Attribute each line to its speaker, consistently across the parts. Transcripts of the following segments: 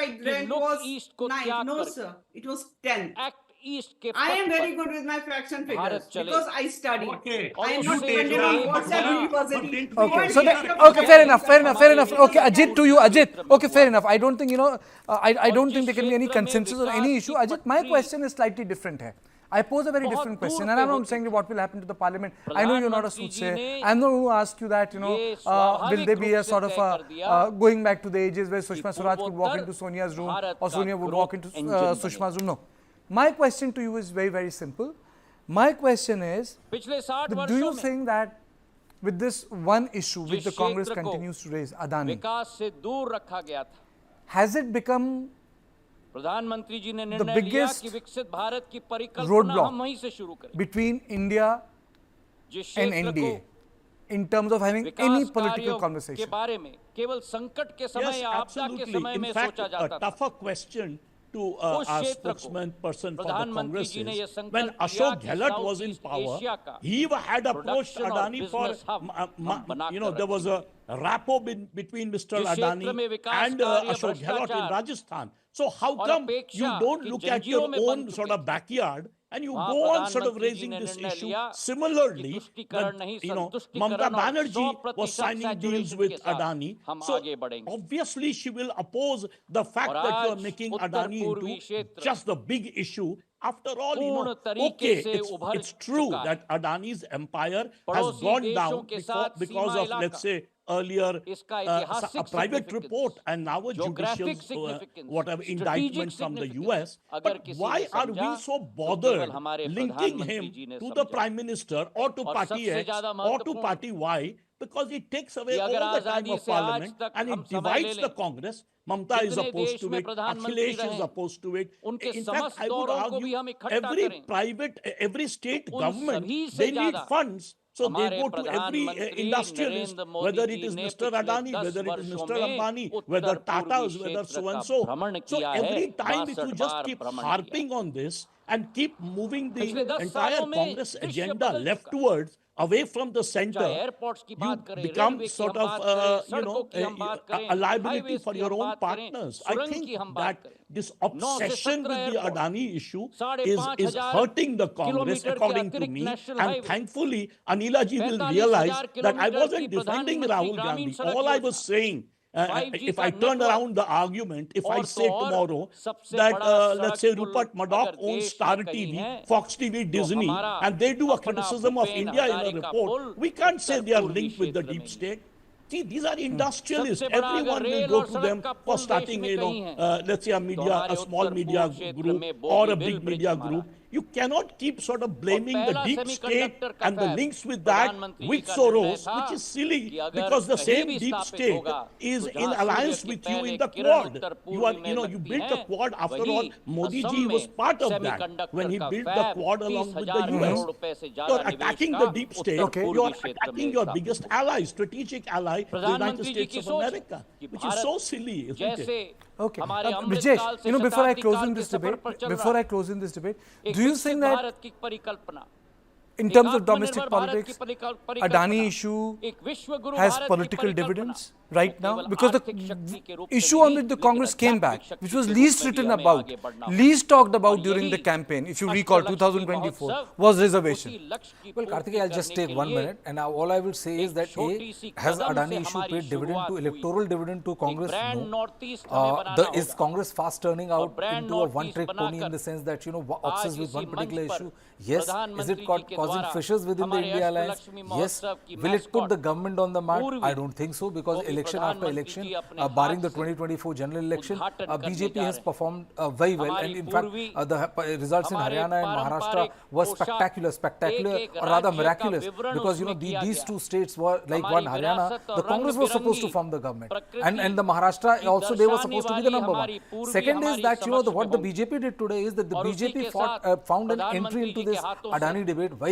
Speaker 1: I drank was
Speaker 2: east को
Speaker 1: 9.
Speaker 2: त्याग
Speaker 1: No,
Speaker 2: करके
Speaker 1: sir. It was 10.
Speaker 2: Act east के
Speaker 1: I am
Speaker 2: पथ
Speaker 1: very
Speaker 2: पर
Speaker 1: good with my fraction figures
Speaker 2: Bharat चले।
Speaker 1: because I studied.
Speaker 3: Okay.
Speaker 1: I am
Speaker 2: और
Speaker 1: not
Speaker 2: उससे
Speaker 1: dependent on
Speaker 2: एक
Speaker 1: WhatsApp
Speaker 2: नया-
Speaker 1: University.
Speaker 4: Okay,
Speaker 1: Go
Speaker 4: so
Speaker 1: and
Speaker 4: that,
Speaker 1: read your
Speaker 4: okay, fair enough.
Speaker 1: professor.
Speaker 4: Okay, Ajit, to you, Ajit. Okay, fair enough. I don't think, I don't think there can be any consensus on any issue. Ajit, my question is slightly different here. I pose a very different question, and I'm not saying what will happen to the parliament. I know you're not a soothsayer. I'm not going to ask you that, will there be a sort of going back to the ages where Sushma Swaraj could walk into Sonia's room or Sonia would walk into Sushma's room? No. My question to you is very, very simple. My question is, do you think that with this one issue which the Congress continues to raise, Adani, has it become
Speaker 2: प्रधानमंत्री जी ने
Speaker 4: the
Speaker 2: निर्णय लिया
Speaker 4: biggest
Speaker 2: कि विकसित भारत की परिकल्पना
Speaker 4: roadblock
Speaker 2: हम वहीं से शुरू करें
Speaker 4: between India
Speaker 2: जिस
Speaker 4: and
Speaker 2: क्षेत्र
Speaker 4: NDA
Speaker 2: को
Speaker 4: in terms of having any
Speaker 2: Vikas
Speaker 4: political
Speaker 2: कार्यों के
Speaker 4: conversation?
Speaker 2: बारे में केवल संकट के समय
Speaker 3: Yes,
Speaker 2: या आपदा के
Speaker 3: absolutely.
Speaker 2: समय
Speaker 3: In
Speaker 2: में
Speaker 3: fact,
Speaker 2: सोचा
Speaker 3: a
Speaker 2: जाता था
Speaker 3: tougher question to
Speaker 2: उस
Speaker 3: our
Speaker 2: क्षेत्र को
Speaker 3: spokesman person for the
Speaker 2: प्रधानमंत्री
Speaker 3: Congress
Speaker 2: जी ने ये
Speaker 3: is
Speaker 2: संकल्प
Speaker 3: when
Speaker 2: लिया
Speaker 3: Ashok
Speaker 2: कि
Speaker 3: Gehlot was in
Speaker 2: Southeast
Speaker 3: power,
Speaker 2: Asia का
Speaker 3: he had approached
Speaker 2: production और
Speaker 3: Adani for,
Speaker 2: business hub हम बनाकर
Speaker 3: there was a rapport between Mr.
Speaker 2: जिस क्षेत्र
Speaker 3: Adani
Speaker 2: में विकास
Speaker 3: and
Speaker 2: कार्य
Speaker 3: Ashok Gehlot in
Speaker 2: भ्रष्टाचार
Speaker 3: Rajasthan. So how
Speaker 2: और
Speaker 3: come
Speaker 2: अपेक्षा
Speaker 3: you don't
Speaker 2: कि
Speaker 3: look at your
Speaker 2: जंजीरों में
Speaker 3: own
Speaker 2: बंध
Speaker 3: sort
Speaker 2: चुके
Speaker 3: of backyard and you
Speaker 2: वहाँ
Speaker 3: go on sort of
Speaker 2: प्रधानमंत्री जी
Speaker 3: raising
Speaker 2: ने
Speaker 3: this
Speaker 2: निर्णय
Speaker 3: issue
Speaker 2: लिया
Speaker 3: similarly
Speaker 2: कि तुष्टीकरण
Speaker 3: when,
Speaker 2: नहीं,
Speaker 3: Mamata
Speaker 2: संतुष्टीकरण और
Speaker 3: Banerjee
Speaker 2: 100%
Speaker 3: was signing deals
Speaker 2: saturation
Speaker 3: with
Speaker 2: के साथ
Speaker 3: Adani.
Speaker 2: हम
Speaker 3: So
Speaker 2: आगे बढ़ेंगे
Speaker 3: obviously she will oppose the fact
Speaker 2: और
Speaker 3: that you are
Speaker 2: आज
Speaker 3: making
Speaker 2: उत्तर
Speaker 3: Adani
Speaker 2: पूर्वी
Speaker 3: into
Speaker 2: क्षेत्र
Speaker 3: just the big issue. After all,
Speaker 2: पूर्ण तरीके
Speaker 3: okay,
Speaker 2: से उभर
Speaker 3: it's true
Speaker 2: चुका है
Speaker 3: that Adani's empire has
Speaker 2: पड़ोसी
Speaker 3: gone
Speaker 2: देशों
Speaker 3: down
Speaker 2: के
Speaker 3: because,
Speaker 2: साथ
Speaker 3: because
Speaker 2: सीमा
Speaker 3: of, let's
Speaker 2: इलाका
Speaker 3: say, earlier
Speaker 2: इसका
Speaker 3: a
Speaker 2: ऐतिहासिक
Speaker 3: private
Speaker 2: significance,
Speaker 3: report and now a judicial
Speaker 2: geographic significance,
Speaker 3: whatever
Speaker 2: strategic
Speaker 3: indictment from the
Speaker 2: significance,
Speaker 3: US.
Speaker 2: अगर
Speaker 3: But
Speaker 2: किसी
Speaker 3: why
Speaker 2: ने
Speaker 3: are
Speaker 2: समझा
Speaker 3: we so
Speaker 2: तो
Speaker 3: bothered
Speaker 2: केवल हमारे
Speaker 3: linking
Speaker 2: प्रधानमंत्री
Speaker 3: him
Speaker 2: जी ने
Speaker 3: to the
Speaker 2: समझा
Speaker 3: Prime Minister or to
Speaker 2: और
Speaker 3: Party
Speaker 2: सबसे
Speaker 3: X
Speaker 2: ज्यादा
Speaker 3: or to
Speaker 2: महत्वपूर्ण
Speaker 3: Party Y? Because it takes away
Speaker 2: कि
Speaker 3: all
Speaker 2: अगर
Speaker 3: the time
Speaker 2: आजादी
Speaker 3: of
Speaker 2: से आज
Speaker 3: Parliament
Speaker 2: तक
Speaker 3: and
Speaker 2: हम
Speaker 3: it
Speaker 2: समय ले
Speaker 3: divides
Speaker 2: लें
Speaker 3: the Congress. Mamta is
Speaker 2: जितने
Speaker 3: opposed
Speaker 2: देश
Speaker 3: to
Speaker 2: में
Speaker 3: it.
Speaker 2: प्रधानमंत्री
Speaker 3: Akhilesh is
Speaker 2: रहे
Speaker 3: opposed to it.
Speaker 2: उनके
Speaker 3: In fact,
Speaker 2: समस्त
Speaker 3: I would
Speaker 2: दौरों को
Speaker 3: argue
Speaker 2: भी हम इकट्ठा
Speaker 3: every
Speaker 2: करें
Speaker 3: private, every state
Speaker 2: उन
Speaker 3: government,
Speaker 2: सभी से
Speaker 3: they need
Speaker 2: ज्यादा
Speaker 3: funds. So they
Speaker 2: हमारे
Speaker 3: go to every
Speaker 2: प्रधानमंत्री
Speaker 3: industrialist,
Speaker 2: Narendra Modi
Speaker 3: whether it
Speaker 2: ji
Speaker 3: is
Speaker 2: ने
Speaker 3: Mr.
Speaker 2: पिछले
Speaker 3: Adani,
Speaker 2: 10
Speaker 3: whether it is
Speaker 2: वर्षों
Speaker 3: Mr.
Speaker 2: में
Speaker 3: Ambani, whether
Speaker 2: उत्तर पूर्वी
Speaker 3: Tatas, whether
Speaker 2: क्षेत्र
Speaker 3: so
Speaker 2: का
Speaker 3: and so.
Speaker 2: भ्रमण
Speaker 3: So
Speaker 2: किया है
Speaker 3: every time if
Speaker 2: 62
Speaker 3: you just
Speaker 2: bar
Speaker 3: keep
Speaker 2: भ्रमण किया
Speaker 3: harping on this and keep moving the
Speaker 2: पिछले 10
Speaker 3: entire
Speaker 2: सालों में
Speaker 3: Congress
Speaker 2: दृश्य
Speaker 3: agenda
Speaker 2: बदल चुका है
Speaker 3: leftwards, away from the
Speaker 2: चाहे
Speaker 3: center,
Speaker 2: एयरपोर्ट्स की
Speaker 3: you
Speaker 2: बात करें
Speaker 3: become
Speaker 2: रेलवे की
Speaker 3: sort
Speaker 2: हम
Speaker 3: of,
Speaker 2: बात करें सड़कों की हम बात
Speaker 3: a
Speaker 2: करें
Speaker 3: liability
Speaker 2: हाईवेज
Speaker 3: for
Speaker 2: की
Speaker 3: your
Speaker 2: हम
Speaker 3: own
Speaker 2: बात करें
Speaker 3: partners. I
Speaker 2: सुरंग
Speaker 3: think
Speaker 2: की हम
Speaker 3: that
Speaker 2: बात करें
Speaker 3: this
Speaker 2: 9 से
Speaker 3: obsession
Speaker 2: 17
Speaker 3: with the
Speaker 2: airport
Speaker 3: Adani issue
Speaker 2: साढ़े
Speaker 3: is
Speaker 2: 5,000
Speaker 3: hurting the Congress,
Speaker 2: kilometre के
Speaker 3: according to
Speaker 2: अतिरिक्त
Speaker 3: me.
Speaker 2: National
Speaker 3: And
Speaker 2: highway
Speaker 3: thankfully, Anila ji will
Speaker 2: 45,000
Speaker 3: realize that I
Speaker 2: kilometre की
Speaker 3: wasn't defending
Speaker 2: प्रधानमंत्री
Speaker 3: Rahul
Speaker 2: ग्रामीण
Speaker 3: Gandhi.
Speaker 2: सड़क
Speaker 3: All I
Speaker 2: योजना
Speaker 3: was saying,
Speaker 2: 5G
Speaker 3: if
Speaker 2: का
Speaker 3: I turn
Speaker 2: network
Speaker 3: around the argument, if I
Speaker 2: और तो
Speaker 3: say
Speaker 2: और
Speaker 3: tomorrow
Speaker 2: सबसे
Speaker 3: that,
Speaker 2: बड़ा
Speaker 3: let's
Speaker 2: सड़क
Speaker 3: say,
Speaker 2: पुल
Speaker 3: Rupert Murdoch
Speaker 2: अगर
Speaker 3: owns
Speaker 2: देश
Speaker 3: Star
Speaker 2: में कहीं
Speaker 3: TV,
Speaker 2: है
Speaker 3: Fox TV,
Speaker 2: तो
Speaker 3: Disney,
Speaker 2: हमारा
Speaker 3: and they do a
Speaker 2: अपना
Speaker 3: criticism of
Speaker 2: Bhupen
Speaker 3: India in a
Speaker 2: Hazarika
Speaker 3: report,
Speaker 2: pull
Speaker 3: we can't say
Speaker 2: Uttar
Speaker 3: they are
Speaker 2: पूर्वी
Speaker 3: linked with the
Speaker 2: क्षेत्र में
Speaker 3: deep
Speaker 2: he
Speaker 3: state. See, these are industrialists.
Speaker 2: सबसे बड़ा अगर
Speaker 3: Everyone will
Speaker 2: रेल
Speaker 3: go
Speaker 2: और
Speaker 3: to
Speaker 2: सड़क
Speaker 3: them
Speaker 2: का
Speaker 3: for
Speaker 2: पुल देश
Speaker 3: starting,
Speaker 2: में कहीं है
Speaker 3: let's say a
Speaker 2: तो
Speaker 3: media,
Speaker 2: हमारे
Speaker 3: a small
Speaker 2: उत्तर
Speaker 3: media
Speaker 2: पूर्व क्षेत्र
Speaker 3: group
Speaker 2: में
Speaker 3: or a
Speaker 2: Bogibeel
Speaker 3: big
Speaker 2: bridge
Speaker 3: media
Speaker 2: हमारा
Speaker 3: group.
Speaker 2: है
Speaker 3: You cannot keep sort of
Speaker 2: और
Speaker 3: blaming the
Speaker 2: पहला
Speaker 3: deep state
Speaker 2: सेमीकंडक्टर का
Speaker 3: and the
Speaker 2: fab
Speaker 3: links with that
Speaker 2: प्रधानमंत्री जी
Speaker 3: with
Speaker 2: का निर्णय
Speaker 3: Soros,
Speaker 2: था
Speaker 3: which is silly
Speaker 2: कि अगर
Speaker 3: because the
Speaker 2: कहीं
Speaker 3: same
Speaker 2: भी
Speaker 3: deep
Speaker 2: स्थापित
Speaker 3: state
Speaker 2: होगा
Speaker 3: is
Speaker 2: तो
Speaker 3: in
Speaker 2: जहां सूर्य
Speaker 3: alliance
Speaker 2: की
Speaker 3: with you
Speaker 2: पहले
Speaker 3: in the
Speaker 2: Kiran
Speaker 3: Quad.
Speaker 2: Uttar
Speaker 3: You are,
Speaker 2: पूर्वी में
Speaker 3: you
Speaker 2: लगती
Speaker 3: built the
Speaker 2: हैं
Speaker 3: Quad. After all,
Speaker 2: वही
Speaker 3: Modi
Speaker 2: असम
Speaker 3: ji was
Speaker 2: में
Speaker 3: part of that when
Speaker 2: semiconductor
Speaker 3: he
Speaker 2: का
Speaker 3: built the
Speaker 2: fab
Speaker 3: Quad along with the
Speaker 2: 30,000
Speaker 3: US.
Speaker 2: Crore रुपए से
Speaker 3: You
Speaker 2: ज्यादा
Speaker 3: are
Speaker 2: निवेश
Speaker 3: attacking
Speaker 2: का
Speaker 3: the deep state.
Speaker 2: Uttar
Speaker 3: You
Speaker 2: पूर्वी
Speaker 3: are
Speaker 2: क्षेत्र में
Speaker 3: attacking your
Speaker 2: स्थापित
Speaker 3: biggest ally, strategic ally, the United
Speaker 2: प्रधानमंत्री जी
Speaker 3: States
Speaker 2: की
Speaker 3: of
Speaker 2: सोच है
Speaker 3: America,
Speaker 2: कि
Speaker 3: which is so silly, isn't
Speaker 2: जैसे
Speaker 3: it?
Speaker 4: Okay.
Speaker 2: हमारे
Speaker 4: Brijesh,
Speaker 2: अमृतकाल से
Speaker 4: before I
Speaker 2: शताब्दी
Speaker 4: close
Speaker 2: काल
Speaker 4: in
Speaker 2: के
Speaker 4: this
Speaker 2: सफर
Speaker 4: debate,
Speaker 2: पर चल
Speaker 4: before
Speaker 2: रहा
Speaker 4: I close in this debate,
Speaker 2: एक
Speaker 4: do you
Speaker 2: विकसित
Speaker 4: think that
Speaker 2: भारत की परिकल्पना
Speaker 4: in
Speaker 2: एक
Speaker 4: terms of
Speaker 2: आत्मनिर्भर
Speaker 4: domestic
Speaker 2: भारत की
Speaker 4: politics, Adani issue
Speaker 2: एक विश्वगुरु
Speaker 4: has
Speaker 2: भारत की
Speaker 4: political
Speaker 2: परिकल्पना
Speaker 4: dividends right
Speaker 2: वो
Speaker 4: now?
Speaker 2: केवल
Speaker 4: Because
Speaker 2: आर्थिक
Speaker 4: the
Speaker 2: शक्ति के रूप में
Speaker 4: issue
Speaker 2: नहीं,
Speaker 4: on which the
Speaker 2: लेकिन
Speaker 4: Congress came
Speaker 2: आध्यात्मिक
Speaker 4: back,
Speaker 2: शक्ति
Speaker 4: which was
Speaker 2: के
Speaker 4: least
Speaker 2: रूप में भी
Speaker 4: written
Speaker 2: हमें
Speaker 4: about,
Speaker 2: आगे बढ़ना होगा।
Speaker 4: least talked
Speaker 2: और
Speaker 4: about during the
Speaker 2: यही
Speaker 4: campaign, if you recall
Speaker 2: Ashtalakshmi
Speaker 4: 2024,
Speaker 2: महोत्सव
Speaker 4: was reservation.
Speaker 2: उसी लक्ष्य की
Speaker 5: Well,
Speaker 2: पूर्ति
Speaker 5: Karthikeya, I'll just
Speaker 2: करने
Speaker 5: take
Speaker 2: के
Speaker 5: 1
Speaker 2: लिए
Speaker 5: minute, and now all I will say is that
Speaker 2: छोटी सी
Speaker 5: has
Speaker 2: कदम
Speaker 5: Adani
Speaker 2: से
Speaker 5: issue
Speaker 2: हमारी
Speaker 5: paid dividend to
Speaker 2: शुरुआत हुई।
Speaker 5: electoral dividend to Congress?
Speaker 2: Brand
Speaker 5: No.
Speaker 2: North east हमें बनाना
Speaker 5: Is
Speaker 2: होगा
Speaker 5: Congress fast turning out
Speaker 2: brand
Speaker 5: into a
Speaker 2: North
Speaker 5: one-trick
Speaker 2: East
Speaker 5: pony in
Speaker 2: बनाकर
Speaker 5: the sense that
Speaker 2: आज
Speaker 5: obsessed with
Speaker 2: इसी
Speaker 5: one
Speaker 2: मंच
Speaker 5: particular
Speaker 2: पर
Speaker 5: issue? Yes. Is
Speaker 2: प्रधानमंत्री
Speaker 5: it
Speaker 2: जी के
Speaker 5: causing
Speaker 2: द्वारा
Speaker 5: fissures within the
Speaker 2: हमारे
Speaker 5: India alliance?
Speaker 2: अष्टलक्ष्मी
Speaker 5: Yes.
Speaker 2: महोत्सव की
Speaker 5: Will it put the
Speaker 2: mascot
Speaker 5: government on the map?
Speaker 2: पूर्वी
Speaker 5: I don't think so, because
Speaker 2: वो भी
Speaker 5: election after
Speaker 2: प्रधानमंत्री
Speaker 5: election,
Speaker 2: जी अपने
Speaker 5: barring
Speaker 2: हाथ
Speaker 5: the
Speaker 2: से
Speaker 5: 2024 general election,
Speaker 2: उद्घाटन करने
Speaker 5: BJP
Speaker 2: जा
Speaker 5: has
Speaker 2: रहे हैं।
Speaker 5: performed very well,
Speaker 2: हमारी
Speaker 5: and in fact,
Speaker 2: पूर्वी
Speaker 5: the results in
Speaker 2: हमारे
Speaker 5: Haryana and Maharashtra
Speaker 2: पारंपरिक
Speaker 5: were
Speaker 2: पोशाक
Speaker 5: spectacular,
Speaker 2: एक
Speaker 5: or rather
Speaker 2: राज्य का
Speaker 5: miraculous,
Speaker 2: विवरण
Speaker 5: because
Speaker 2: उसमें किया
Speaker 5: these
Speaker 2: गया।
Speaker 5: two states were like
Speaker 2: हमारी
Speaker 5: one Haryana.
Speaker 2: विरासत और
Speaker 5: The Congress was supposed to
Speaker 2: रंग-बिरंगी
Speaker 5: form the government,
Speaker 2: प्रकृति
Speaker 5: and the Maharashtra
Speaker 2: की
Speaker 5: also they were
Speaker 2: दर्शाने
Speaker 5: supposed to be the
Speaker 2: वाली
Speaker 5: number one.
Speaker 2: हमारी पूर्वी
Speaker 5: Second is
Speaker 2: हमारी
Speaker 5: that
Speaker 2: समक्ष
Speaker 5: what the
Speaker 2: होंगी।
Speaker 5: BJP did today is that the
Speaker 2: और उसी
Speaker 5: BJP
Speaker 2: के साथ
Speaker 5: found an entry
Speaker 2: प्रधानमंत्री
Speaker 5: into
Speaker 2: जी के
Speaker 5: this
Speaker 2: हाथों से
Speaker 5: Adani debate very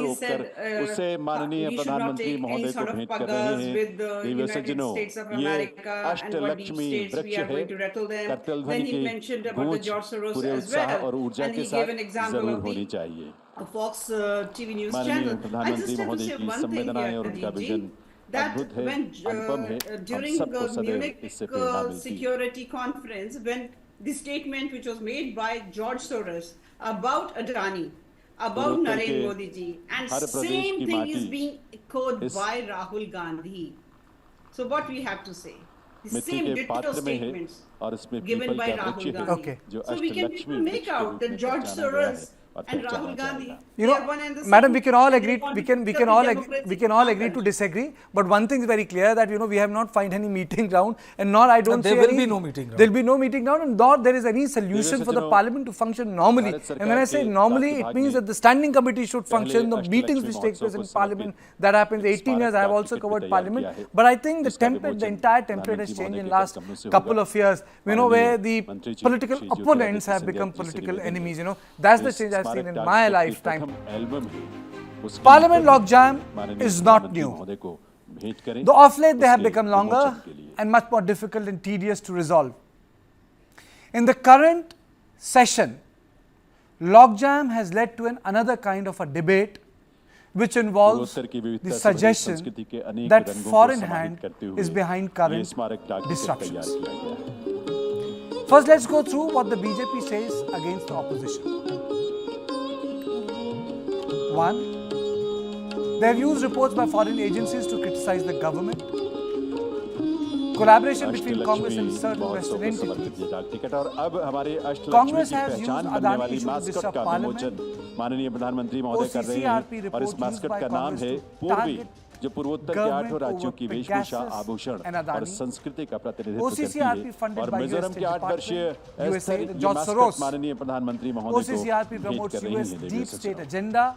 Speaker 6: रोक कर उससे माननीय प्रधानमंत्री महोदय को भेंट कर रहे हैं। देवी सज्जनों, ये अष्टलक्ष्मी वृक्ष है। करतल ध्वनि की गूंज पूरे उत्साह और ऊर्जा के साथ जरूर होनी चाहिए।
Speaker 1: Fox TV News
Speaker 6: माननीय
Speaker 1: channel. I
Speaker 6: प्रधानमंत्री
Speaker 1: just have to
Speaker 6: महोदय
Speaker 1: say
Speaker 6: की
Speaker 1: one thing
Speaker 6: संवेदनाएं
Speaker 1: here,
Speaker 6: और उनका
Speaker 1: Pradeep ji,
Speaker 6: विजन
Speaker 1: that
Speaker 6: अद्भुत है,
Speaker 1: when
Speaker 6: अनुपम है। हम
Speaker 1: during
Speaker 6: सबको सदैव
Speaker 1: Munich
Speaker 6: इससे प्रेरणा मिलती है।
Speaker 1: security conference, when the statement which was made by George Soros about Adani, about
Speaker 6: Uttar
Speaker 1: Narendra
Speaker 6: के
Speaker 1: Modi ji, and
Speaker 6: her Pradesh
Speaker 1: same
Speaker 6: की
Speaker 1: thing is
Speaker 6: माटी
Speaker 1: being echoed
Speaker 6: इस
Speaker 1: by Rahul Gandhi. So what we have to say? The
Speaker 6: मिट्टी
Speaker 1: same
Speaker 6: के
Speaker 1: ditto
Speaker 6: पात्र में है
Speaker 1: statements
Speaker 6: और इसमें
Speaker 1: given
Speaker 6: पीपल
Speaker 1: by
Speaker 6: का
Speaker 1: Rahul
Speaker 6: वृक्ष है
Speaker 1: Gandhi.
Speaker 4: Okay.
Speaker 6: जो
Speaker 1: So we can
Speaker 6: Ashtalakshmi
Speaker 1: make
Speaker 6: वृक्ष के
Speaker 1: out
Speaker 6: रूप
Speaker 1: that
Speaker 6: में
Speaker 1: George
Speaker 6: पहचाना गया है।
Speaker 1: Soros and Rahul Gandhi.
Speaker 4: You know, madam, we can all agree. We can all agree to disagree. But one thing is very clear that we have not found any meeting ground, and nor I don't.
Speaker 5: There will be no meeting ground.
Speaker 4: There will be no meeting ground, and nor there is any solution for the Parliament to function normally. And when I say normally, it means that the standing committee should function. The meetings which take place in Parliament, that happens. 18 years I have also covered Parliament, but I think the template, the entire template has changed in last couple of years. Where the political opponents have become political enemies. That's the change I've seen in my lifetime. Parliament logjam is not new. Though of late they have become longer and much more difficult and tedious to resolve. In the current session, logjam has led to another kind of a debate which involves the suggestion that foreign hand is behind current disruptions. First, let's go through what the BJP says against the opposition. One, they have used reports by foreign agencies to criticize the government. Collaboration between Congress and certain Western entities. Congress has used Adani issue to disrupt Parliament. OCCRP report used by Congress to target
Speaker 6: जो पूर्वोत्तर के 8 राज्यों की वेशभूषा, आभूषण और संस्कृति का प्रतिनिधित्व करती है और मिजोरम के 8 वर्षीय माननीय प्रधानमंत्री महोदय को भेंट कर रही है।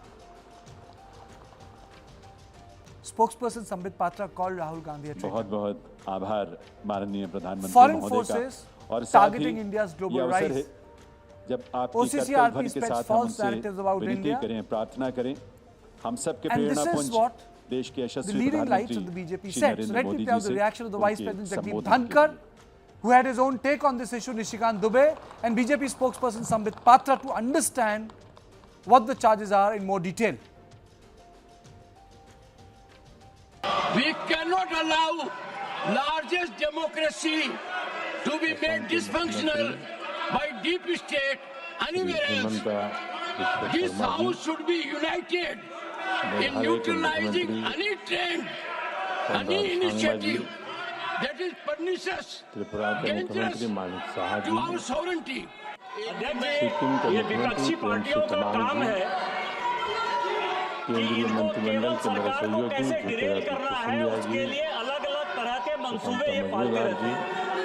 Speaker 4: Spokesperson Sambit Patra called Rahul Gandhi a traitor.
Speaker 6: बहुत-बहुत आभार माननीय प्रधानमंत्री महोदय का और
Speaker 4: targeting India's global rise.
Speaker 6: जब आपकी कर्तव्य के साथ हम उनसे विनती करें, प्रार्थना करें, हम सब के प्रेरणापुंज देश के यशस्वी प्रधानमंत्री श्री नरेंद्र मोदी जी से
Speaker 4: reaction of the Vice President Jagdeep Dhankar, who had his own take on this issue, Nishikant Dubey, and BJP spokesperson Sambit Patra to understand what the charges are in more detail.
Speaker 7: We cannot allow largest democracy to be made dysfunctional by deep state anywhere else. This house should be united in neutralizing any trend, any initiative that is pernicious, dangerous to our sovereignty.
Speaker 8: ये विपक्षी पार्टियों का काम है केंद्रीय मंत्रिमंडल के मेरे सहयोगी उसके लिए अलग-अलग तरह के मंसूबे ये पालते रहते हैं।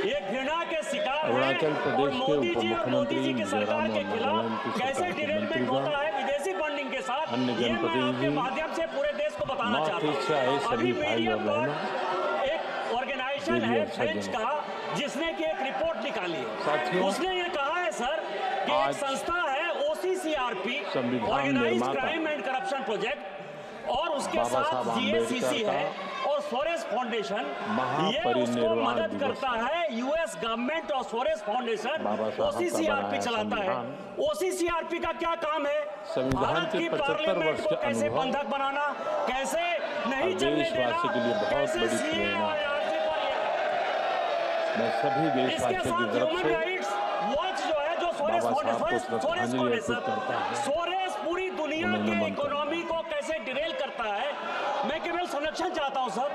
Speaker 8: ये घृणा के शिकार
Speaker 9: अरुणाचल प्रदेश के उप मुख्यमंत्री
Speaker 8: की सरकार के खिलाफ कैसे डिरेलमेंट होता है विदेशी फंडिंग के साथ
Speaker 9: अन्य जनप्रतिनिधि
Speaker 8: माध्यम से पूरे देश को बताना चाहते हैं।
Speaker 9: सभी भाई और बहनों,
Speaker 8: एक ऑर्गेनाइजेशन है फ्रेंच का जिसने की एक रिपोर्ट निकाली है। उसने ये कहा है सर कि एक संस्था है OCCRP organised crime and corruption project और उसके साथ GACC है और सोरेस फाउंडेशन ये उसको मदद करता है। US गवर्नमेंट और सोरेस फाउंडेशन OCCRP चलाता है। OCCRP का क्या काम है? भारत की पार्लियामेंट को कैसे बंधक बनाना, कैसे नहीं चलने देना, कैसे
Speaker 9: सभी देशवासियों की तरफ से
Speaker 8: वॉच जो है जो सोरेस पूरी दुनिया की इकोनॉमी को कैसे डिरेल करता है। मैं केवल संरक्षण चाहता हूं सर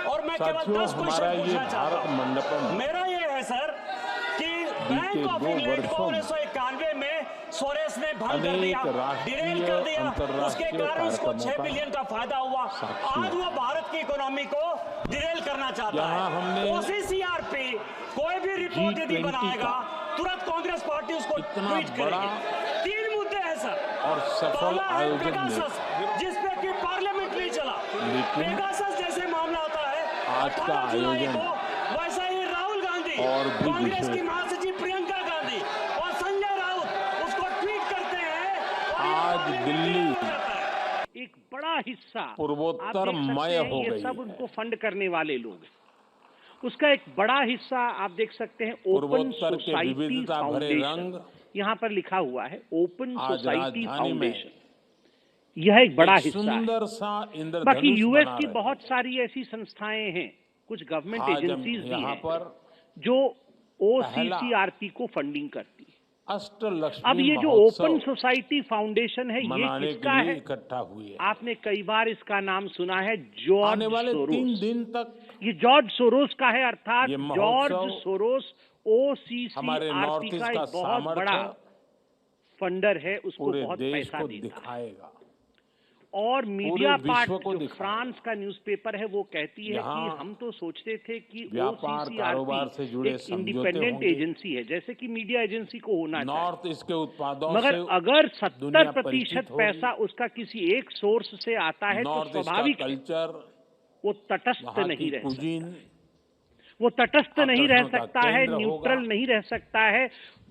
Speaker 8: और मैं केवल 10 क्वेश्चन पूछना चाहता हूं। मेरा ये है सर कि बैंक ऑफ इंग्लैंड को 1991 में सोरेस ने भंग कर दिया, डिरेल कर दिया, उसके कारण उसको 6 बिलियन का फायदा हुआ। आज वो भारत की इकोनॉमी को डिरेल करना चाहता है। OCCRP कोई भी रिपोर्ट यदि बनाएगा तुरंत कांग्रेस पार्टी उसको ट्वीट करेगी। 3 मुद्दे हैं सर
Speaker 9: और सफल आयोजन
Speaker 8: जिसपे कि पार्लियामेंट नहीं चला। पेगासस जैसे मामला आता है
Speaker 9: आज का आयोजन
Speaker 8: वैसा ही राहुल गांधी
Speaker 9: और
Speaker 8: कांग्रेस की महासचिव प्रियंका गांधी और संजय राउत उसको ट्वीट करते हैं।
Speaker 9: आज दिल्ली
Speaker 10: एक बड़ा हिस्सा
Speaker 9: पूर्वोत्तरमय हो गई,
Speaker 10: सब उनको फंड करने वाले लोग हैं। उसका एक बड़ा हिस्सा आप देख सकते हैं ओपन सोसाइटी फाउंडेशन, यहाँ पर लिखा हुआ है ओपन सोसाइटी फाउंडेशन। यह एक बड़ा हिस्सा है। बाकी US की बहुत सारी ऐसी संस्थाएं हैं, कुछ गवर्नमेंट एजेंसीज भी हैं जो OCCRP को फंडिंग करती है। अब ये जो ओपन सोसाइटी फाउंडेशन है ये किसका है?
Speaker 9: इकट्ठा हुई है।
Speaker 10: आपने कई बार इसका नाम सुना है, जॉर्ज सोरोस।
Speaker 9: 3 दिन तक
Speaker 10: ये जॉर्ज सोरोस का है, अर्थात जॉर्ज सोरोस OCCRP का एक बहुत बड़ा फंडर है उसको
Speaker 9: पूरे
Speaker 10: बहुत
Speaker 9: देश
Speaker 10: पैसा
Speaker 9: को
Speaker 10: देता है।
Speaker 9: दिखाएगा।
Speaker 10: और मीडिया
Speaker 9: विश्व
Speaker 10: पार्ट
Speaker 9: को
Speaker 10: जो
Speaker 9: दिखाएगा।
Speaker 10: फ्रांस का न्यूज़पेपर है वो कहती है कि
Speaker 9: यहाँ
Speaker 10: हम तो सोचते थे कि
Speaker 9: व्यापार कारोबार से जुड़े
Speaker 10: एक
Speaker 9: समझौते
Speaker 10: इंडिपेंडेंट
Speaker 9: होंगे।
Speaker 10: एजेंसी है, जैसे कि मीडिया एजेंसी को होना चाहिए।
Speaker 9: नॉर्थ ईस्ट के उत्पादों
Speaker 10: मगर
Speaker 9: से
Speaker 10: अगर
Speaker 9: दुनिया
Speaker 10: 70%
Speaker 9: परिचित होगी।
Speaker 10: पैसा उसका किसी एक सोर्स से आता है तो
Speaker 9: नॉर्थ ईस्ट का
Speaker 10: स्वाभाविक है
Speaker 9: कल्चर,
Speaker 10: वो तटस्थ
Speaker 9: वहाँ
Speaker 10: नहीं
Speaker 9: की
Speaker 10: रह सकता।
Speaker 9: कुजीन
Speaker 10: वो तटस्थ नहीं रह
Speaker 9: आकर्षण का
Speaker 10: सकता है,
Speaker 9: केंद्र
Speaker 10: न्यूट्रल
Speaker 9: होगा।
Speaker 10: नहीं रह सकता है।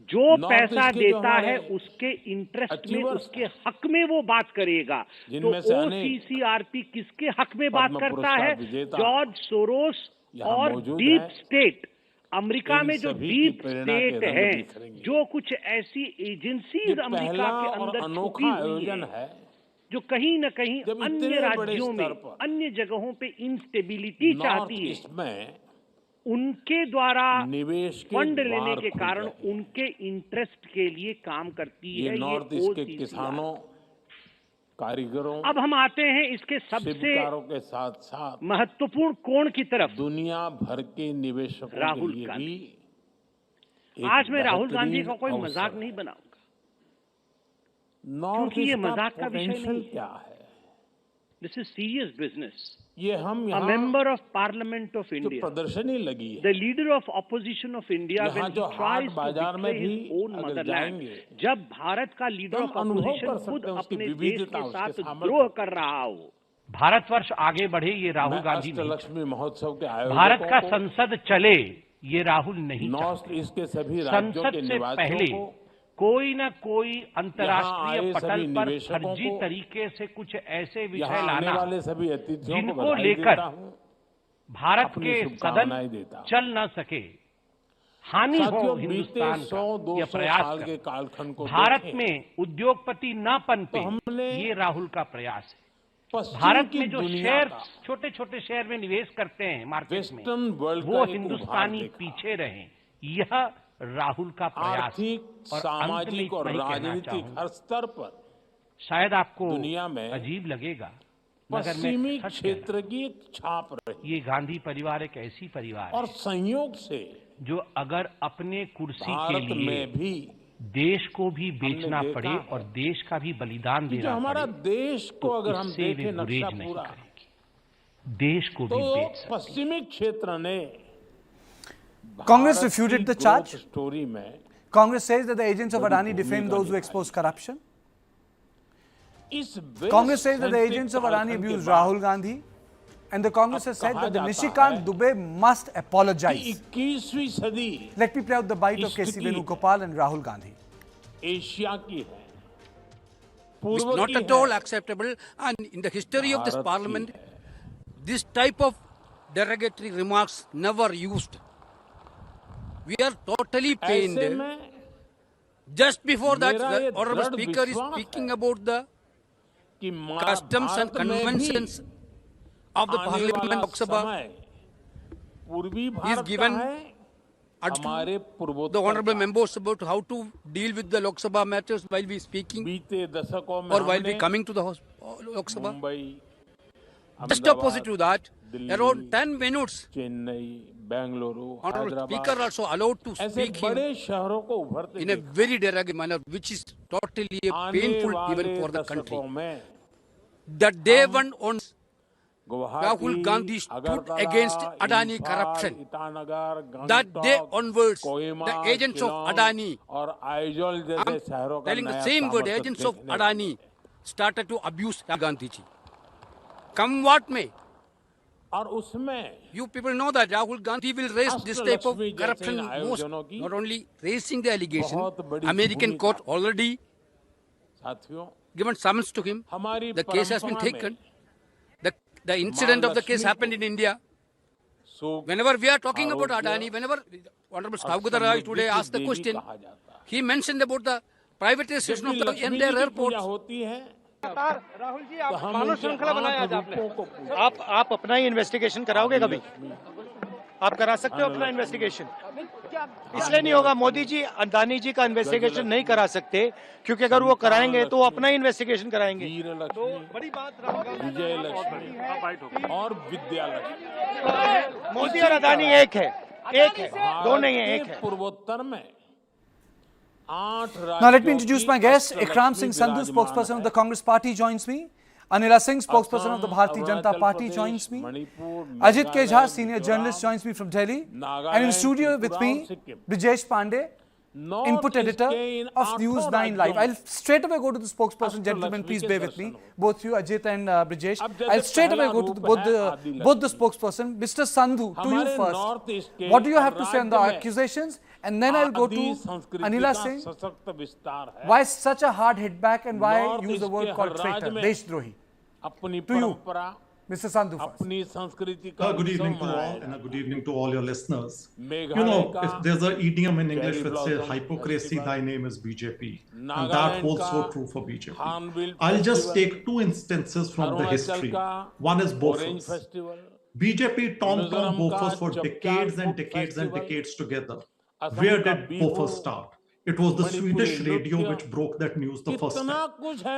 Speaker 10: जो
Speaker 9: नॉर्थ
Speaker 10: पैसा
Speaker 9: ईस्ट के जो
Speaker 10: देता है
Speaker 9: हमारे
Speaker 10: उसके इंटरेस्ट में,
Speaker 9: अचीवर्स
Speaker 10: उसके हक में वो बात करेगा। तो
Speaker 9: जिनमें से अनेक
Speaker 10: ओसीसीआरपी किसके हक में बात
Speaker 9: पद्म
Speaker 10: करता
Speaker 9: पुरस्कार
Speaker 10: है?
Speaker 9: विजेता
Speaker 10: जॉर्ज सोरोस
Speaker 9: यहाँ
Speaker 10: और
Speaker 9: मौजूद
Speaker 10: डीप
Speaker 9: हैं।
Speaker 10: स्टेट, अमेरिका
Speaker 9: इन
Speaker 10: में जो
Speaker 9: सभी की
Speaker 10: डीप
Speaker 9: प्रेरणा के
Speaker 10: स्टेट
Speaker 9: रंग
Speaker 10: है,
Speaker 9: बिखरेंगे।
Speaker 10: जो कुछ ऐसी
Speaker 9: ये
Speaker 10: एजेंसीज अमेरिका
Speaker 9: पहला
Speaker 10: के
Speaker 9: और
Speaker 10: अंदर छुपी
Speaker 9: अनोखा
Speaker 10: हुई
Speaker 9: आयोजन
Speaker 10: है,
Speaker 9: है
Speaker 10: जो कहीं न कहीं
Speaker 9: जब
Speaker 10: अन्य
Speaker 9: इतने बड़े
Speaker 10: राज्यों में,
Speaker 9: स्तर पर
Speaker 10: अन्य जगहों पे इंस्टेबिलिटी
Speaker 9: नॉर्थ
Speaker 10: चाहती है,
Speaker 9: ईस्ट में
Speaker 10: उनके द्वारा
Speaker 9: निवेश के
Speaker 10: फंड लेने
Speaker 9: द्वार
Speaker 10: के
Speaker 9: खुल
Speaker 10: कारण
Speaker 9: रहे हैं।
Speaker 10: उनके इंटरेस्ट के लिए काम करती
Speaker 9: ये
Speaker 10: है
Speaker 9: नॉर्थ ईस्ट के
Speaker 10: OCCR।
Speaker 9: किसानों, कारीगरों,
Speaker 10: अब हम आते हैं इसके सबसे
Speaker 9: शिल्पकारों के साथ साथ
Speaker 10: महत्वपूर्ण कोण की तरफ।
Speaker 9: दुनिया भर के निवेशकों
Speaker 10: राहुल
Speaker 9: के लिए
Speaker 10: गांधी।
Speaker 9: भी एक
Speaker 10: आज मैं राहुल गांधी
Speaker 9: बेहतरीन
Speaker 10: का कोई
Speaker 9: अवसर
Speaker 10: मजाक
Speaker 9: है।
Speaker 10: नहीं बनाऊंगा,
Speaker 9: नॉर्थ
Speaker 10: क्योंकि ये
Speaker 9: ईस्ट का
Speaker 10: मजाक का विषय
Speaker 9: पोटेंशियल
Speaker 10: नहीं है।
Speaker 9: क्या है?
Speaker 10: This is serious business.
Speaker 9: ये हम
Speaker 10: A
Speaker 9: यहाँ
Speaker 10: member of Parliament of
Speaker 9: जो
Speaker 10: India,
Speaker 9: प्रदर्शनी लगी है,
Speaker 10: the leader of opposition of India,
Speaker 9: यहाँ
Speaker 10: when he
Speaker 9: जो
Speaker 10: tries
Speaker 9: हाट
Speaker 10: to
Speaker 9: बाजार में
Speaker 10: betray
Speaker 9: भी
Speaker 10: his own
Speaker 9: अगर
Speaker 10: motherland,
Speaker 9: जाएंगे,
Speaker 10: जब भारत का लीडर
Speaker 9: तो
Speaker 10: ऑफ
Speaker 9: हम अनुभव
Speaker 10: ऑपोजिशन
Speaker 9: कर सकते
Speaker 10: खुद
Speaker 9: हैं उसकी
Speaker 10: अपने देश
Speaker 9: विविधता,
Speaker 10: के
Speaker 9: उसके
Speaker 10: साथ
Speaker 9: सामर्थ्य
Speaker 10: द्रोह
Speaker 9: को।
Speaker 10: कर रहा हो।
Speaker 11: भारतवर्ष आगे बढ़े ये राहुल
Speaker 9: मैं
Speaker 11: गांधी नहीं,
Speaker 9: अष्टलक्ष्मी महोत्सव के
Speaker 11: भारत का
Speaker 9: आयोजकों को,
Speaker 11: संसद चले ये राहुल नहीं
Speaker 9: नॉर्थ
Speaker 11: चाहते।
Speaker 9: ईस्ट के सभी राज्यों
Speaker 11: संसद
Speaker 9: के
Speaker 11: से पहले
Speaker 9: निवासियों को,
Speaker 11: कोई न कोई
Speaker 9: यहाँ
Speaker 11: अंतर्राष्ट्रीय
Speaker 9: आए
Speaker 11: पटल
Speaker 9: सभी
Speaker 11: पर
Speaker 9: निवेशकों
Speaker 11: फर्जी
Speaker 9: को,
Speaker 11: तरीके से कुछ ऐसे विषय
Speaker 9: यहाँ आने
Speaker 11: लाना
Speaker 9: वाले सभी अतिथियों को
Speaker 11: जिनको
Speaker 9: बधाई
Speaker 11: लेकर
Speaker 9: देता हूँ,
Speaker 11: भारत
Speaker 9: अपनी
Speaker 11: के
Speaker 9: शुभकामनाएं
Speaker 11: सदन
Speaker 9: देता हूँ।
Speaker 11: चल न सके, हानि हो
Speaker 9: साथियों, बीते
Speaker 11: हिंदुस्तान
Speaker 9: 100,
Speaker 11: का, यह
Speaker 9: 200
Speaker 11: प्रयास
Speaker 9: साल के
Speaker 11: कर
Speaker 9: कालखंड को
Speaker 11: भारत
Speaker 9: देखें,
Speaker 11: में उद्योगपति न पनपे,
Speaker 9: तो हमने
Speaker 11: ये राहुल का प्रयास है।
Speaker 9: पश्चिम
Speaker 11: भारत
Speaker 9: की
Speaker 11: में जो
Speaker 9: दुनिया
Speaker 11: शेयर,
Speaker 9: का,
Speaker 11: छोटे छोटे शेयर में निवेश करते हैं मार्केट में,
Speaker 9: वेस्टर्न वर्ल्ड
Speaker 11: वो
Speaker 9: का एक
Speaker 11: हिंदुस्तानी
Speaker 9: उभार देखा।
Speaker 11: पीछे रहे, यह राहुल का प्रयास है।
Speaker 9: आर्थिक,
Speaker 11: और अंत में
Speaker 9: सामाजिक और
Speaker 11: इतना ही कहना
Speaker 9: राजनीतिक
Speaker 11: चाहूंगा,
Speaker 9: हर स्तर पर
Speaker 11: शायद आपको
Speaker 9: दुनिया में
Speaker 11: अजीब लगेगा, मगर मैं
Speaker 9: पश्चिमी
Speaker 11: सच कह रहा
Speaker 9: क्षेत्र की एक छाप रही,
Speaker 11: हूं, ये गांधी परिवार एक ऐसी परिवार
Speaker 9: और
Speaker 11: है
Speaker 9: संयोग से
Speaker 11: जो अगर अपने कुर्सी के
Speaker 9: भारत
Speaker 11: लिए
Speaker 9: में भी
Speaker 11: देश को भी बेचना
Speaker 9: देखा
Speaker 11: पड़े
Speaker 9: है
Speaker 11: और देश का भी बलिदान
Speaker 9: कि जो
Speaker 11: देना
Speaker 9: हमारा
Speaker 11: पड़े,
Speaker 9: देश को
Speaker 11: तो
Speaker 9: अगर हम
Speaker 11: इससे वे
Speaker 9: देखें
Speaker 11: गुरेज
Speaker 9: नक्शा
Speaker 11: नहीं
Speaker 9: पूरा,
Speaker 11: करेंगे, देश को
Speaker 9: तो
Speaker 11: भी बेच सकते।
Speaker 9: पश्चिमी क्षेत्र ने
Speaker 4: Congress
Speaker 9: भारत
Speaker 4: refuted
Speaker 9: की
Speaker 4: the
Speaker 9: growth
Speaker 4: charge.
Speaker 9: स्टोरी में
Speaker 4: Congress says that the agents of
Speaker 9: बड़ी
Speaker 4: Adani defame
Speaker 9: भूमिका
Speaker 4: those who
Speaker 9: निभाई।
Speaker 4: expose corruption.
Speaker 9: इस
Speaker 4: Congress says that the
Speaker 9: West-centric
Speaker 4: agents of Adani
Speaker 9: कालखंड के
Speaker 4: abused
Speaker 9: बाद
Speaker 4: Rahul Gandhi, and the Congress
Speaker 9: अब
Speaker 4: has said
Speaker 9: कहा
Speaker 4: that the
Speaker 9: जाता
Speaker 4: Nishikant
Speaker 9: है
Speaker 4: Dubey must
Speaker 9: कि
Speaker 4: apologize.
Speaker 9: 21वीं सदी
Speaker 4: Let me play out the bite of
Speaker 9: इष्ट
Speaker 4: K.C.
Speaker 9: की
Speaker 4: Venugopal and Rahul Gandhi.
Speaker 9: Asia की है,
Speaker 12: It's
Speaker 9: पूर्व
Speaker 12: not
Speaker 9: की
Speaker 12: at all
Speaker 9: है,
Speaker 12: acceptable, and in the history of this
Speaker 9: Bharat की
Speaker 12: parliament,
Speaker 9: है।
Speaker 12: this type of derogatory remarks never used. We are totally pained.
Speaker 9: ऐसे में
Speaker 12: Just before that,
Speaker 9: मेरा
Speaker 12: the
Speaker 9: ये
Speaker 12: honorable
Speaker 9: दृढ़
Speaker 12: speaker is
Speaker 9: विश्वास
Speaker 12: speaking
Speaker 9: है
Speaker 12: about the
Speaker 9: कि
Speaker 12: customs and
Speaker 9: भारत में भी
Speaker 12: conventions of the
Speaker 9: आने
Speaker 12: parliament
Speaker 9: वाला
Speaker 12: Lok Sabha.
Speaker 9: समय पूर्वी
Speaker 12: He is
Speaker 9: भारत का
Speaker 12: given
Speaker 9: है, हमारे
Speaker 12: the
Speaker 9: पूर्वोत्तर
Speaker 12: honorable
Speaker 9: का।
Speaker 12: members about how to deal with the Lok Sabha matters while we speaking
Speaker 9: बीते दशकों में
Speaker 12: or while we
Speaker 9: हमने
Speaker 12: coming to the Lok Sabha.
Speaker 9: Mumbai,
Speaker 12: Just
Speaker 9: Ahmedabad,
Speaker 12: opposite to that,
Speaker 9: Delhi,
Speaker 12: around 10 minutes,
Speaker 9: Chennai, Bengaluru,
Speaker 12: honorable speaker
Speaker 9: Hyderabad,
Speaker 12: also allowed to
Speaker 9: ऐसे
Speaker 12: speak him
Speaker 9: बड़े शहरों को उभरते
Speaker 12: in a
Speaker 9: देखा।
Speaker 12: very derogatory manner, which is totally
Speaker 9: आने
Speaker 12: painful
Speaker 9: वाले
Speaker 12: even for the country.
Speaker 9: दशकों में
Speaker 12: That day one on
Speaker 9: Guwahati,
Speaker 12: Rahul Gandhi stood
Speaker 9: Agartala,
Speaker 12: against Adani
Speaker 9: Imphal,
Speaker 12: corruption.
Speaker 9: Itanagar,
Speaker 12: That day
Speaker 9: Gangtok,
Speaker 12: onwards,
Speaker 9: Kohima,
Speaker 12: the agents of
Speaker 9: Shillong
Speaker 12: Adani,
Speaker 9: और आइजोल जैसे
Speaker 12: I'm
Speaker 9: शहरों का
Speaker 12: telling the
Speaker 9: नया
Speaker 12: same word,
Speaker 9: सामर्थ्य
Speaker 12: agents of
Speaker 9: देखने
Speaker 12: Adani started to abuse Gandhi ji. Come what may,
Speaker 9: और उसमें
Speaker 12: you people know that Rahul Gandhi will raise this type of
Speaker 9: Ashtalakshmi जैसे
Speaker 12: corruption
Speaker 9: इन
Speaker 12: most,
Speaker 9: आयोजनों की
Speaker 12: not only raising the allegation,
Speaker 9: बहुत बड़ी
Speaker 12: American
Speaker 9: भूमिका
Speaker 12: court already
Speaker 9: साथियों
Speaker 12: given summons to him.
Speaker 9: हमारी
Speaker 12: The case has been
Speaker 9: परंपरा
Speaker 12: taken.
Speaker 9: में
Speaker 12: The incident of the case
Speaker 9: Mahalakshmi
Speaker 12: happened in India.
Speaker 9: सुख,
Speaker 12: Whenever we are talking about
Speaker 9: आरोग्य
Speaker 12: Adani, whenever Honorable
Speaker 9: और
Speaker 12: Stavgata Rai
Speaker 9: समृद्धि
Speaker 12: today
Speaker 9: की
Speaker 12: asked the
Speaker 9: Devi
Speaker 12: question,
Speaker 9: कहा जाता है।
Speaker 12: he mentioned about the privatization
Speaker 9: जब
Speaker 12: of
Speaker 9: भी
Speaker 12: the
Speaker 9: लक्ष्मी
Speaker 12: entire
Speaker 9: जी की
Speaker 12: airport.
Speaker 9: पूजा होती है
Speaker 13: राहुल जी,
Speaker 9: तो
Speaker 13: आप
Speaker 9: हम
Speaker 13: मानव
Speaker 9: उनके
Speaker 13: श्रृंखला बनाए आज
Speaker 9: 8
Speaker 13: आपने।
Speaker 9: रूपों को पूजते हैं।
Speaker 13: आप अपना ही इन्वेस्टिगेशन कराओगे कभी?
Speaker 9: लक्ष्मी,
Speaker 13: आप करा सकते हो अपना इन्वेस्टिगेशन? इसलिए नहीं होगा, मोदी जी अदानी जी का इन्वेस्टिगेशन नहीं करा सकते क्योंकि अगर वो कराएंगे तो वो अपना ही इन्वेस्टिगेशन कराएंगे।
Speaker 9: वीर
Speaker 13: तो
Speaker 9: लक्ष्मी,
Speaker 13: बड़ी बात राहुल गांधी
Speaker 9: विजय लक्ष्मी और विद्या लक्ष्मी,
Speaker 13: मोदी और अदानी एक है, दो नहीं है, एक
Speaker 9: भारत के
Speaker 13: है।
Speaker 9: पूर्वोत्तर में
Speaker 4: Now let me introduce my guest. Ikram Singh Sandhu, spokesperson of the Congress Party, joins me. Anila Singh, spokesperson of the Bharatiya Janata Party, joins me. Ajit K. Jha, senior journalist, joins me from Delhi. And in studio with me, Brijesh Pandey, input editor of News9 Live. I'll straight away go to the spokesperson. Gentlemen, please bear with me. Both you, Ajit and Brijesh. I'll straight away go to both the spokesperson. Mr. Sandhu, to you first. What do you have to say on the accusations? And then I'll go to Anila Singh. Why such a hard hit back and why use the word called traitor, Deshdrohi? To you, Mr. Sandhu first.
Speaker 14: Good evening to all, and a good evening to all your listeners. You know, if there's an idiom in English which says, hypocrisy, thy name is BJP. And that holds so true for BJP. I'll just take two instances from the history. One is Bofors. BJP Tom Bofors for decades and decades and decades together. Where did Bofors start? It was the Swedish radio which broke that news the first time.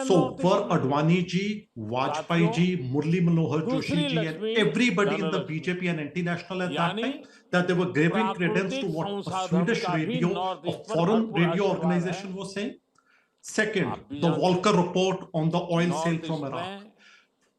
Speaker 14: So were Adani ji, Vajpayee ji, Murli Manohar Joshi ji and everybody in the BJP and anti-national at that time, that they were giving credence to what a Swedish radio, a foreign radio organization was saying? Second, the Volcker report on the oil sale from Iraq.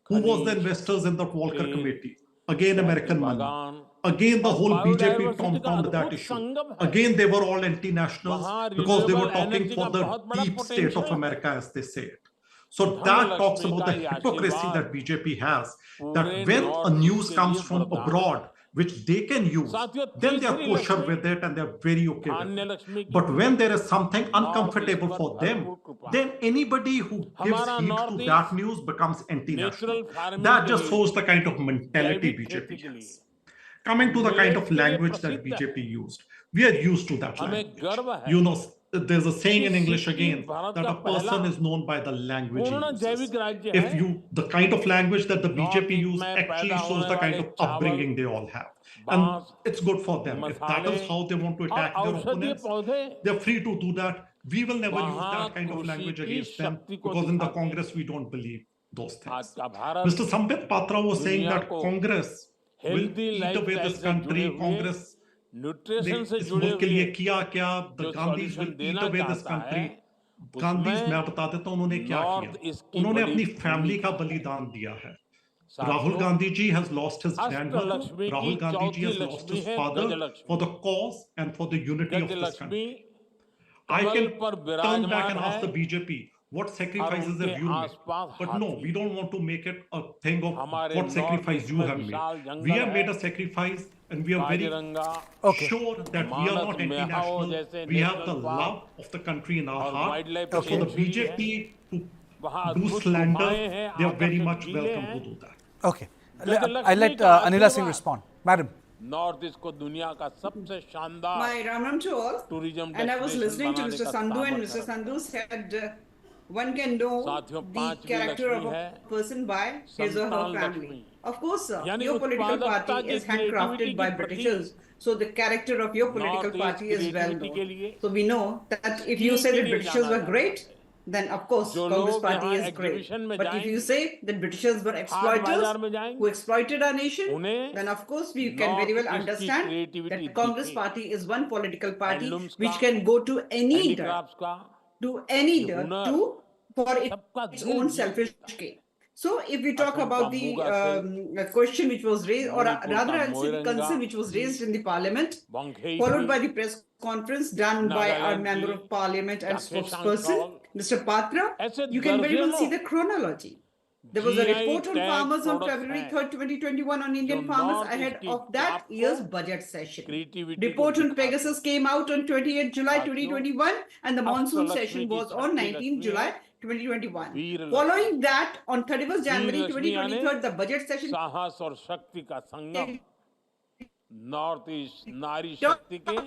Speaker 14: Who was the investors in the Volcker committee? Again, American money. Again, the whole BJP tom-tommed that issue. Again, they were all anti-nationals because they were talking for the deep state of America, as they say it. So that talks about the hypocrisy that BJP has, that when a news comes from abroad, which they can use, then they are kosher with it and they are very okay with it. But when there is something uncomfortable for them, then anybody who gives heed to that news becomes anti-national. That just shows the kind of mentality BJP has. Coming to the kind of language that BJP used, we are used to that language. You know, there's a saying in English again that a person is known by the language he uses. If you, the kind of language that the BJP use actually shows the kind of upbringing they all have. And it's good for them. If that is how they want to attack their opponents, they're free to do that. We will never use that kind of language against them because in the Congress we don't believe those things. Mr. Sambit Patra was saying that Congress will eat away this country. Congress इस मुल्क के लिए किया क्या? The Gandhis will eat away this country. Gandhis, मैं बता देता हूँ उन्होंने क्या किया. उन्होंने अपनी फैमिली का बलिदान दिया है. Rahul Gandhi ji has lost his grandmother. Rahul Gandhi ji has lost his father for the cause and for the unity of this country. I can turn back and ask the BJP, what sacrifices have you made? But no, we don't want to make it a thing of what sacrifice you have made. We have made a sacrifice and we are very sure that we are not anti-national. We have the love of the country in our heart. So for the BJP to do slander, they are very much welcome to do that.
Speaker 4: Okay. I'll let Anila Singh respond. Madam.
Speaker 9: North को दुनिया का सबसे शानदार
Speaker 1: My Ram to all.
Speaker 9: tourism
Speaker 1: and I was listening to Mr. Sandhu and Mr. Sandhu said one can know the character of a person by his or her family. Of course, sir, your political party is handcrafted by Britishers. So the character of your political party is well known. So we know that if you say that Britishers were great, then of course Congress party is great. But if you say that Britishers were exploiters who exploited our nation, then of course we can very well understand that Congress party is one political party which can go to any for its own selfish gain. So if we talk about the question which was raised, or rather I'll say the concern which was raised in the parliament, followed by the press conference done by our member of parliament and spokesperson, Mr. Patra, you can very well see the chronology. There was a report on farmers on February 3rd, 2021 on Indian farmers ahead of that year's budget session. Report on Pegasus came out on 28th July 2021 and the monsoon session was on 19th July 2021. Following that, on 31st January 2023, the budget session.
Speaker 9: साहस और शक्ति का संगम, north east नारी शक्ति के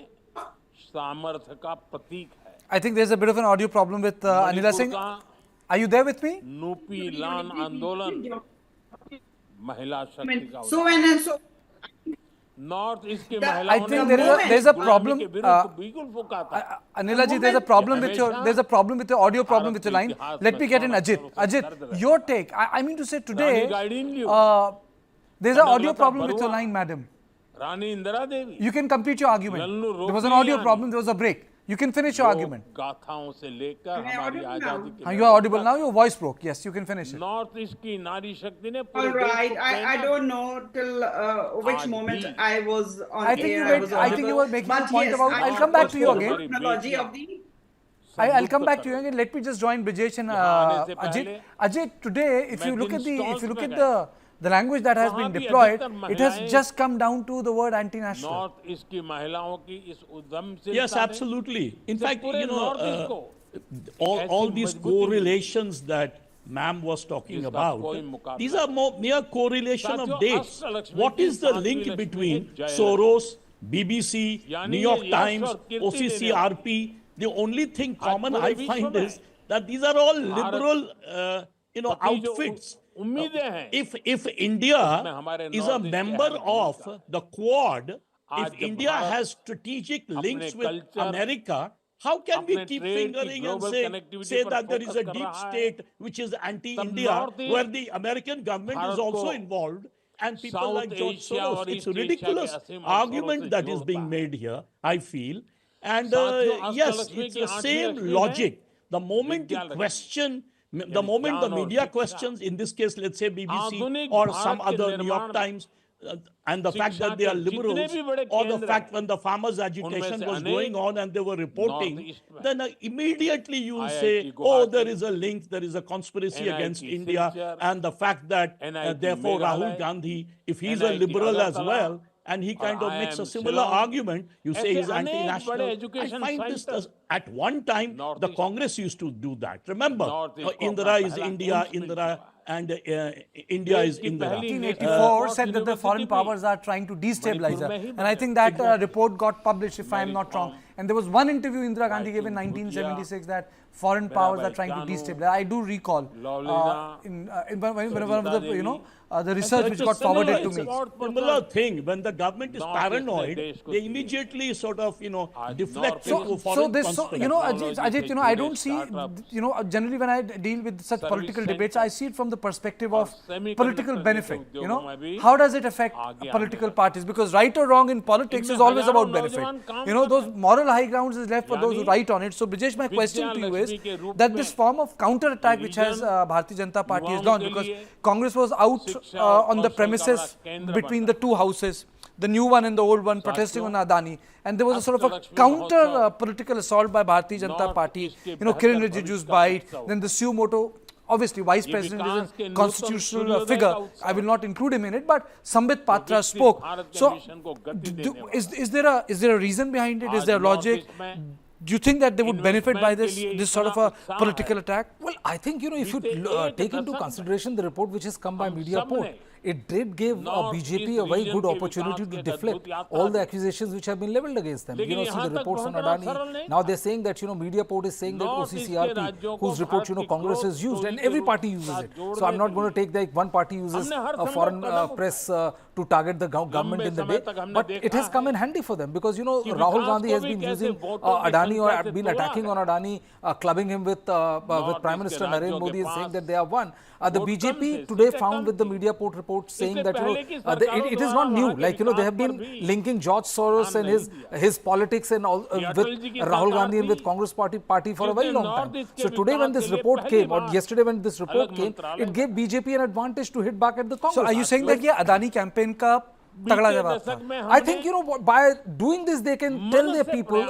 Speaker 9: सामर्थ्य का प्रतीक है.
Speaker 4: I think there's a bit of an audio problem with Anila Singh. Are you there with me?
Speaker 9: नुपी लान आंदोलन महिला शक्ति का.
Speaker 1: So and so.
Speaker 9: North East के
Speaker 4: I think there's a problem. Anila ji, there's a problem with your audio problem with your line. Let me get in Ajit. Ajit, your take. I mean to say today, there's an audio problem with your line, madam.
Speaker 9: Rani Indira Devi.
Speaker 4: You can complete your argument. There was an audio problem. There was a break. You can finish your argument.
Speaker 9: गाथाओं से लेकर हमारी आजादी के
Speaker 4: You are audible now. Your voice broke. Yes, you can finish it.
Speaker 9: North east की नारी शक्ति ने
Speaker 1: All right. I don't know till which moment I was on
Speaker 4: I think
Speaker 1: air.
Speaker 4: I think you were making a
Speaker 1: But
Speaker 4: point
Speaker 1: yes,
Speaker 4: about. I'll come back to you again.
Speaker 1: Chronology of the.
Speaker 4: I'll come back to you again. Let me just join Brijesh and Ajit. Ajit, today, if you look at the language that has been deployed, it has just come down to the word anti-national.
Speaker 9: North east की महिलाओं की इस उद्यमशीलता
Speaker 3: Yes, absolutely. In fact, all these correlations that ma'am was talking about, these are mere correlation of dates. What is the link between Soros, BBC, New York Times, OCCRP? The only thing common I find is that these are all liberal, outfits. If India is a member of the Quad, if India has strategic links with America, how can we keep fingering and say that there is a deep state which is anti-India, where the American government is also involved, and people like George Soros? It's a ridiculous argument that is being made here, I feel. And yes, it's the same logic. The moment you question, the moment the media questions, in this case, let's say BBC or some other New York Times, and the fact that they are liberals, or the fact when the farmers' agitation was going on and they were reporting, then immediately you will say, oh, there is a link, there is a conspiracy against India, and the fact that therefore Rahul Gandhi, if he's a liberal as well, and he kind of makes a similar argument, you say he's anti-national. I find this at one time, the Congress used to do that. Remember, Indira is India, Indira, and India is Indira.
Speaker 4: 1984 said that the foreign powers are trying to destabilize her. And I think that report got published, if I am not wrong. And there was one interview Indira Gandhi gave in 1976 that foreign powers are trying to destabilize. I do recall in one of the, the research which got forwarded to me.
Speaker 3: Similar thing, when the government is paranoid, they immediately sort of, deflect into foreign conspiracy.
Speaker 4: Ajit, I don't see, generally when I deal with such political debates, I see it from the perspective of political benefit. How does it affect political parties? Because right or wrong in politics is always about benefit. Those moral high grounds is left for those who write on it. So, Brijesh, my question to you is that this form of counter-attack which has Bharatiya Janata Party has launched, because Congress was out on the premises between the two houses, the new one and the old one, protesting on Adani, and there was a sort of a counter political assault by Bharatiya Janata Party, Kiran Rijiju's bite, then the suo moto. Obviously, Vice President is a constitutional figure. I will not include him in it, but Sambit Patra spoke. So, is there a reason behind it? Is there logic? Do you think that they would benefit by this sort of a political attack?
Speaker 5: Well, I think, if you take into consideration the report which has come by media report, it did give BJP a very good opportunity to deflect all the accusations which have been leveled against them. See the reports on Adani. Now they're saying that, media report is saying that OCCRP, whose report, Congress has used, and every party uses it. So I'm not going to take that one party uses a foreign press to target the government in the day. But it has come in handy for them because, Rahul Gandhi has been using Adani or been attacking on Adani, clubbing him with Prime Minister Narendra Modi and saying that they are one. The BJP today found with the media report saying that it is not new. Like they have been linking George Soros and his politics and all with Rahul Gandhi and with Congress party for a very long time. So today when this report came, or yesterday when this report came, it gave BJP an advantage to hit back at the Congress.
Speaker 4: So are you saying that Adani campaign ka
Speaker 5: I think, by doing this, they can tell their people,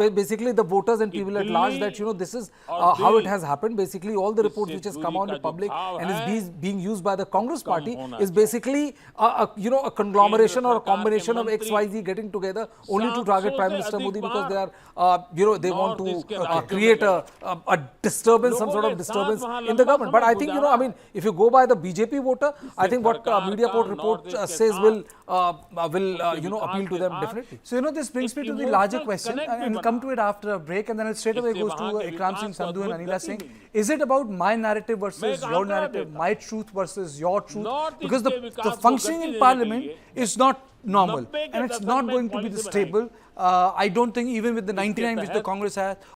Speaker 5: basically the voters and people at large, that, this is how it has happened. Basically, all the reports which has come out in public and is being used by the Congress party is basically, a conglomeration or a combination of XYZ getting together only to target Prime Minister Modi because they are, they want to create a disturbance, some sort of disturbance in the government. But I think, if you go by the BJP voter, I think what media report says will appeal to them definitely.
Speaker 4: So, this brings me to the larger question, and we'll come to it after a break, and then it straight away goes to Ikram Singh Sandhu and Anila Singh. Is it about my narrative versus your narrative, my truth versus your truth? Because the functioning in Parliament is not normal, and it's not going to be stable. I don't think even with the 99 which the Congress has,